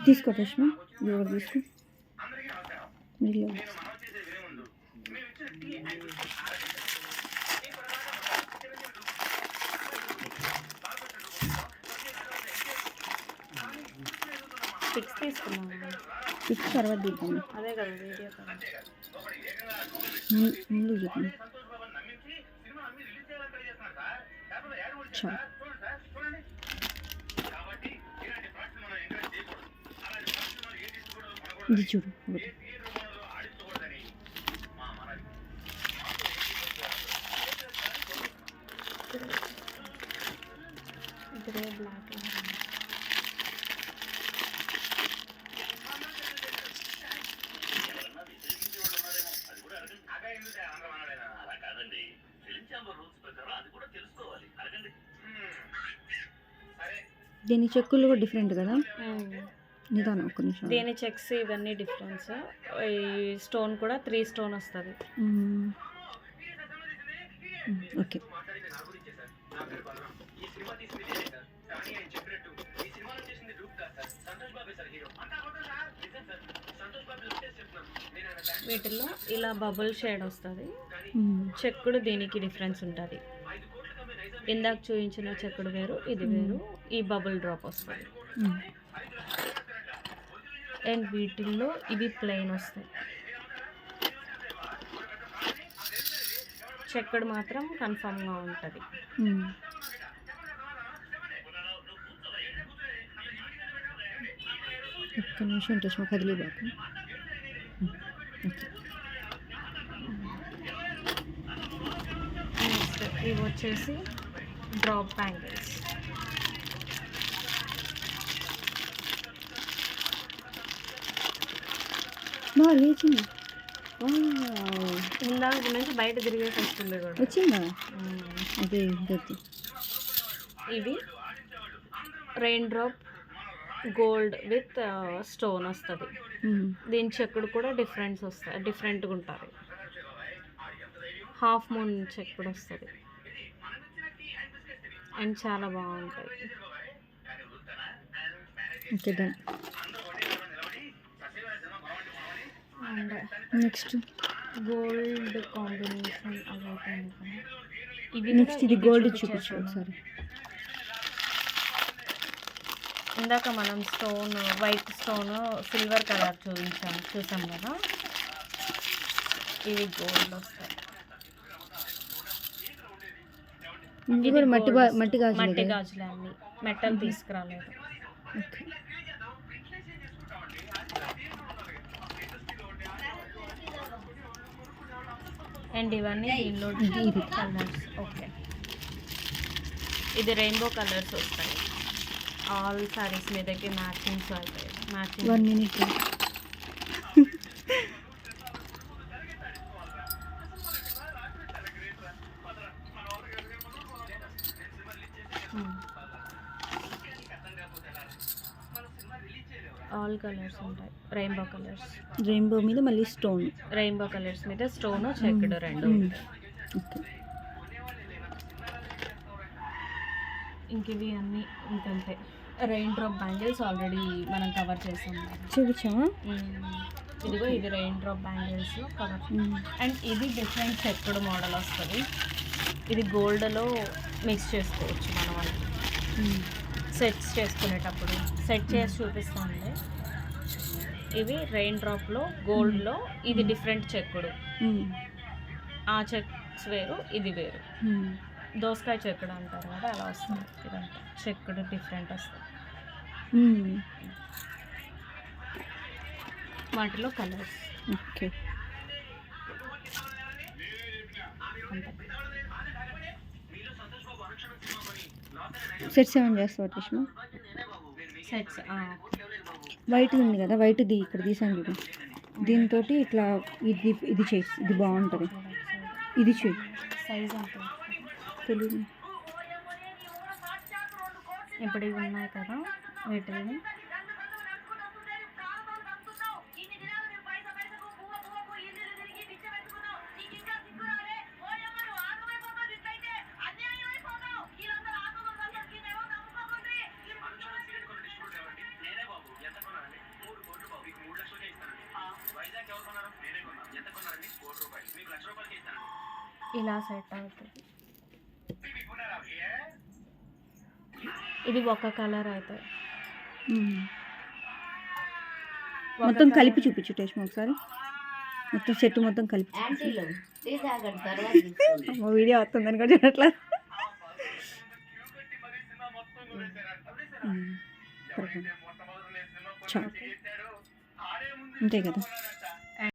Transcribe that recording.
తీసుకో రష్మ, ఇది ఒకటి తీసుకో. మిడిల్లో పిక్స్ తీసుకున్నాను. పిక్స్ తర్వాత తీద్దాం. అదే కదా వీడియో కదా. ముందు చూద్దాం. చాలు. ఇది చూడు ఒకటి. ఇదే బ్లాక్. దీని చెక్కులు కూడా డిఫరెంట్ కదా. నిదానం ఒక్క నిమిషం. దీని చెక్స్ ఇవన్నీ డిఫరెన్స్. ఈ స్టోన్ కూడా 3 స్టోన్ వస్తుంది. ఓకే. వీటిల్లో ఇలా బబుల్ షేడ్ వస్తుంది. చెక్కుడు దీనికి డిఫరెన్స్ ఉంటుంది. ఇందాక చూపించిన చెక్కుడు వేరు, ఇది వేరు. ఈ బబుల్ డ్రాప్ వస్తుంది. అండ్ వీటిల్లో ఇవి ప్లెయిన్ వస్తాయి. చెక్కుడు మాత్రం కన్ఫామ్గా ఉంటుంది. ఒక్క నిమిషం రష్మ కదిలేబాకు. నెక్స్ట్ ఇవి వచ్చేసి డ్రాప్ బ్యాంగిల్స్. లేచింది. ఇందాక నుంచి బయట తిరిగేసి వస్తుంది కూడా. వచ్చిందా? అదే ఇవి rain drop gold with stone వస్తుంది. దీని చెక్కుడు కూడా డిఫరెంట్గా ఉంటుంది. హాఫ్ మూన్ చెక్కుడు వస్తుంది అండ్ చాలా బాగుంటుంది. Okay done. And next gold combination అలాగే. ఇవి నెక్స్ట్ ఇది గోల్డ్ చూపించు ఒకసారి. ఇందాక మనం stone white stone silver colour చూసాం కదా. ఇవి గోల్డ్ వస్తాయి. ఇది మట్టి గాజులే అన్ని, మెటల్ తీసుకురాలేదు. అండ్ ఇవన్నీ దీనిలో కలర్స్. ఓకే, ఇది రెయిన్బో కలర్స్ వస్తాయి. ఆల్ సారీస్ మీదకి మ్యాచింగ్స్ అవుతాయి. మ్యాచింగ్. 1 minute. ఆల్ కలర్స్ ఉంటాయి. Rainbow colours. రెయిన్బో మీద మళ్ళీ స్టోన్. రెయిన్బో కలర్స్ మీద స్టోన్ చెక్డ్ రెండు. ఓకే. ఇంక ఇవి అన్నీ ఇంకంతే. రెయిన్ డ్రాప్ బ్యాంగిల్స్ ఆల్రెడీ మనం కవర్ చేసాం. చూపించామా? ఇదిగో ఇది rain drop bangles cover. And ఇది డిఫరెంట్ చెక్కుడు మోడల్ వస్తుంది. ఇది గోల్డ్లో మిక్స్ చేసుకోవచ్చు మనం. సెట్స్ చేసుకునేటప్పుడు సెట్ చేసి చూపిస్తాండి. ఇవి రెయిన్ డ్రాప్లో గోల్డ్లో ఇది డిఫరెంట్ చెక్కుడు. ఆ చెక్స్ వేరు, ఇది వేరు. దోసకాయ చెక్కుడు అంటారు కదా, అలా వస్తుంది. ఇదంతా చెక్కుడు డిఫరెంట్ వస్తుంది. వాటిలో కలర్స్. ఓకే. సెట్స్ ఏమైనా చేస్తావా రష్మ? సెట్స్ వైట్ ఉంది కదా, వైట్ది ఇక్కడ తీసాను చూడు. దీంతో ఇట్లా ఇది చేయి, ఇది బాగుంటుంది. ఇది చేయి. సైజ్ అంటే తెలియదు. ఇప్పుడు ఇవి ఉన్నాయి కదా, వీటిని ఇలా సెట్ అవుతుంది. ఇది ఒక కలర్ అవుతుంది. మొత్తం కలిపి చూపించు టేస్ట్ ఒకసారి, మొత్తం సెట్ మొత్తం కలిపి వీడియో వస్తుందని కూడా చూడట్లేదు. చాలు అంతే కదా.